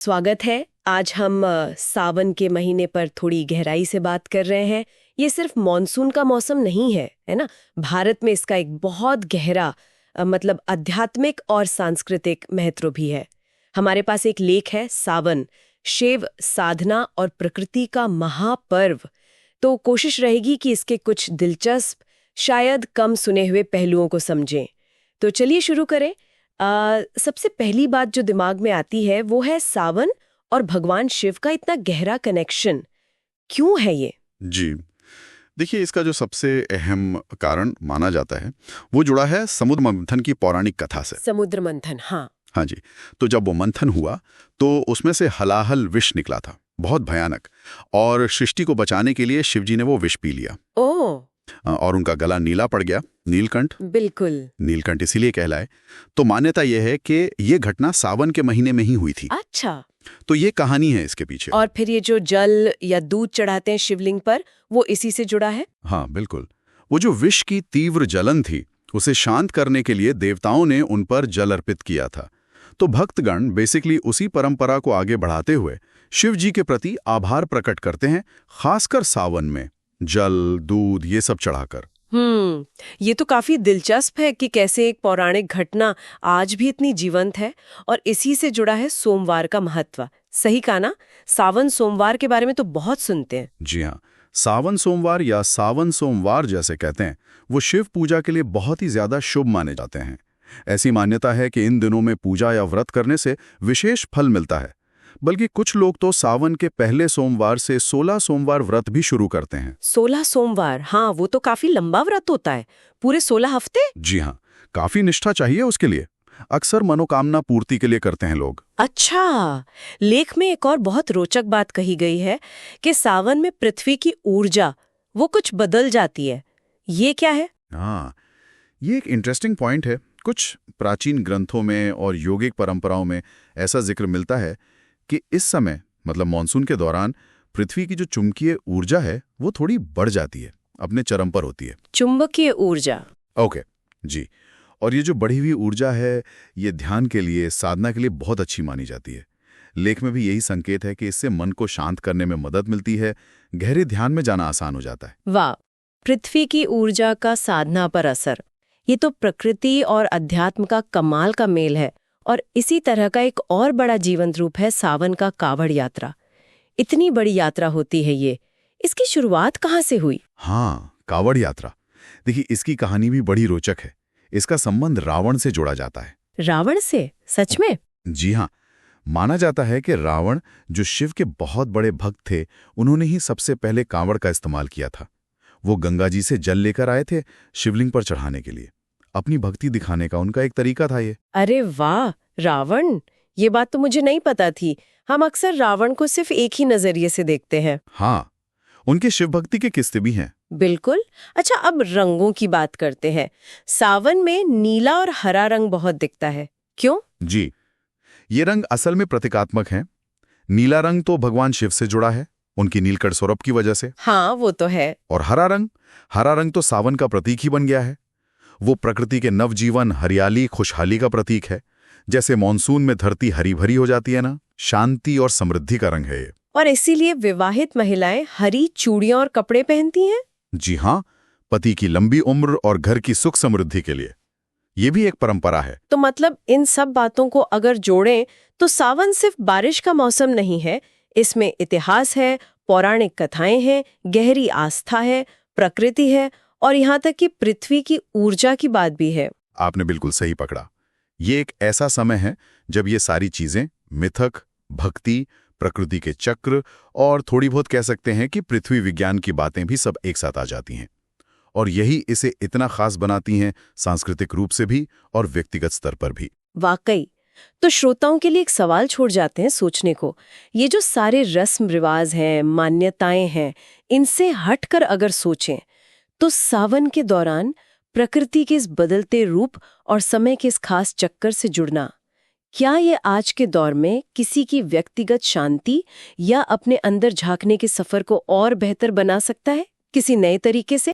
स्वागत है। आज हम सावन के महीने पर थोड़ी गहराई से बात कर रहे हैं। ये सिर्फ मॉनसून का मौसम नहीं है ना। भारत में इसका एक बहुत गहरा मतलब आध्यात्मिक और सांस्कृतिक महत्व भी है। हमारे पास एक लेख है, सावन, शिव, साधना और प्रकृति का महापर्व। तो कोशिश रहेगी कि इसके कुछ दिलचस्प, शायद कम सुने हुए पहलुओं को समझें। तो चलिए शुरू करें। सबसे पहली बात जो दिमाग में आती है वो है सावन और भगवान शिव का इतना गहरा कनेक्शन क्यों है ये? जी, देखिए, इसका जो सबसे अहम कारण माना जाता है वो जुड़ा है समुद्र मंथन की पौराणिक कथा से। समुद्र मंथन, हाँ। हाँ जी। तो जब वो मंथन हुआ तो उसमें से हलाहल विष निकला था, बहुत भयानक, और सृष्टि को बचाने के लिए शिवजी ने वो विष पी लिया। ओह। और उनका गला नीला पड़ गया, नीलकंठ। बिल्कुल। नीलकंठ इसीलिए कहलाए। तो मान्यता यह है कि ये घटना सावन के महीने में ही हुई थी। अच्छा। तो ये कहानी है इसके पीछे। और फिर ये जो जल या दूध चढ़ाते हैं शिवलिंग पर, वो इसी से जुड़ा है? हाँ बिल्कुल। वो जो विष की तीव्र जलन थी उसे शांत करने के लिए देवताओं ने उन पर जल अर्पित किया था। तो भक्तगण बेसिकली उसी परंपरा को आगे बढ़ाते हुए शिव जी के प्रति आभार प्रकट करते हैं, खासकर सावन में जल, दूध ये सब चढ़ाकर। ये तो काफी दिलचस्प है कि कैसे एक पौराणिक घटना आज भी इतनी जीवंत है। और इसी से जुड़ा है सोमवार का महत्व। सही कहा ना? सावन सोमवार के बारे में तो बहुत सुनते हैं। जी हाँ, सावन सोमवार या सावन सोमवार जैसे कहते हैं, वो शिव पूजा के लिए बहुत ही ज्यादा शुभ माने जाते हैं। ऐसी मान्यता है कि इन दिनों में पूजा या व्रत करने से विशेष फल मिलता है। बल्कि कुछ लोग तो सावन के पहले सोमवार से 16 सोमवार व्रत भी शुरू करते हैं। 16 सोमवार, हाँ, वो तो काफी लंबा व्रत होता है, पूरे 16 हफ्ते। जी हाँ, काफी निष्ठा चाहिए उसके लिए। अक्सर मनोकामना पूर्ति के लिए करते हैं लोग। अच्छा, लेख में एक और बहुत रोचक बात कही गई है कि सावन में पृथ्वी की ऊर्जा वो कुछ बदल जाती है। ये क्या है? हाँ, ये एक इंटरेस्टिंग पॉइंट है। कुछ प्राचीन ग्रंथों में और योगिक परंपराओं में ऐसा जिक्र मिलता है कि इस समय मतलब मॉनसून के दौरान पृथ्वी की जो चुंबकीय ऊर्जा है वो थोड़ी बढ़ जाती है, अपने चरम पर होती है। चुंबकीय ऊर्जा। ओके जी। और ये जो बढ़ी हुई ऊर्जा है ये ध्यान के लिए, साधना के लिए बहुत अच्छी मानी जाती है। लेख में भी यही संकेत है कि इससे मन को शांत करने में मदद मिलती है, गहरे ध्यान में जाना आसान हो जाता है। वाह, पृथ्वी की ऊर्जा का साधना पर असर, ये तो प्रकृति और अध्यात्म का कमाल का मेल है। और इसी तरह का एक और बड़ा जीवंत रूप है सावन का कावड़ यात्रा। इतनी बड़ी यात्रा होती है ये, इसकी शुरुआत कहाँ से हुई? हाँ, कावड़ यात्रा। देखिए, इसकी कहानी भी बड़ी रोचक है। इसका संबंध रावण से जोड़ा जाता है। रावण से? सच में? जी हाँ, माना जाता है कि रावण, जो शिव के बहुत बड़े भक्त थे, उन्होंने ही सबसे पहले कांवड़ का इस्तेमाल किया था। वो गंगा जी से जल लेकर आए थे शिवलिंग पर चढ़ाने के लिए। अपनी भक्ति दिखाने का उनका एक तरीका था ये। अरे वाह, रावण! ये बात तो मुझे नहीं पता थी। हम अक्सर रावण को सिर्फ एक ही नजरिए से देखते हैं। हाँ, उनके शिव भक्ति के किस्से भी हैं। बिल्कुल। अच्छा, अब रंगों की बात करते हैं। सावन में नीला और हरा रंग बहुत दिखता है, क्यों? जी, ये रंग असल में प्रतीकात्मक हैं। नीला रंग तो भगवान शिव से जुड़ा है, उनकी नीलकंठ स्वरूप की वजह से। हाँ, वो तो है। और हरा रंग तो सावन का प्रतीक ही बन गया है। वो प्रकृति के नवजीवन, हरियाली, खुशहाली का प्रतीक है। जैसे मॉनसून में धरती हरी भरी हो जाती है ना, शांति और समृद्धि का रंग है ये। और इसीलिए विवाहित महिलाएं हरी चूड़ियां और कपड़े पहनती हैं। जी हाँ, पति की लंबी उम्र और घर की सुख समृद्धि के लिए। ये भी एक परंपरा है। तो मतलब इन सब बातों को अगर जोड़ें तो सावन सिर्फ बारिश का मौसम नहीं है, इसमें इतिहास है, पौराणिक कथाएं हैं, गहरी आस्था है, प्रकृति है और यहाँ तक कि पृथ्वी की ऊर्जा की बात भी है। आपने बिल्कुल सही पकड़ा। ये एक ऐसा समय है जब ये सारी चीजें, मिथक, भक्ति, प्रकृति के चक्र और थोड़ी बहुत कह सकते हैं कि पृथ्वी विज्ञान की बातें भी सब एक साथ आ जाती हैं। और यही इसे इतना खास बनाती हैं, सांस्कृतिक रूप से भी और व्यक्तिगत स्तर पर भी। वाकई। तो श्रोताओं के लिए एक सवाल छोड़ जाते हैं सोचने को। ये जो सारे रस्म रिवाज हैं, मान्यताएं हैं, इनसे हटकर अगर सोचें तो सावन के दौरान प्रकृति के इस बदलते रूप और समय के इस खास चक्कर से जुड़ना, क्या ये आज के दौर में किसी की व्यक्तिगत शांति या अपने अंदर झांकने के सफर को और बेहतर बना सकता है किसी नए तरीके से?